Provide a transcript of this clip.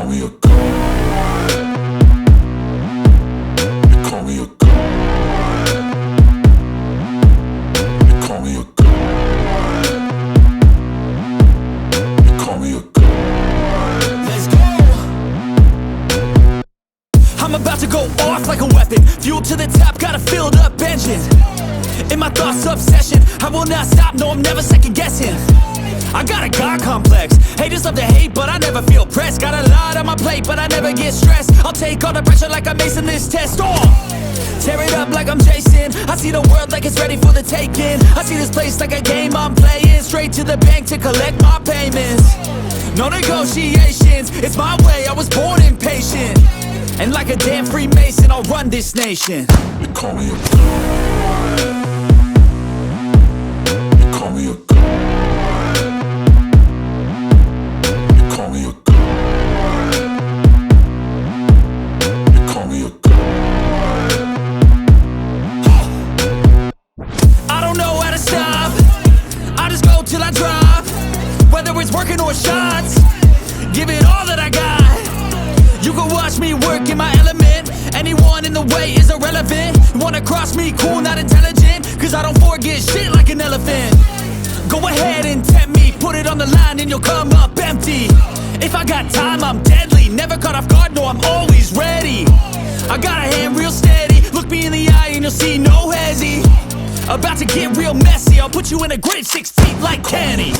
me a god. You call me a god. You call me a god. You call me a god. Let's go. I'm about to go off like a weapon. Fuel to the top, got a filled up engine. In my thoughts, obsession. I will not stop, no, I'm never second guessing. I got a God complex. Haters love to hate, but I never feel pressed. Got a lot on my plate, but I never get stressed. I'll take all the pressure like I'm acing this test. Oh! Tear it up like I'm Jason. I see the world like it's ready for the taking. I see this place like a game I'm playing. Straight to the bank to collect my payments. No negotiations, it's my way, I was born impatient. And like a damn Freemason, I'll run this nation. You call me a god. You call me a god. You call me a god. You call me a god. I don't know how to stop. I just go till I drop. Whether it's working or shots, give it all that I got. You can watch me work in my element. Anyone in the way is irrelevant. You wanna cross me, cool, not intelligent. Cause I don't forget shit like an elephant. Go ahead and tempt me, put it on the line and you'll come up empty. If I got time, I'm deadly. Never caught off guard, no, I'm always ready. I got a hand real steady. Look me in the eye and you'll see no hezzy. About to get real messy. I'll put you in a grid 6 feet like Kenny.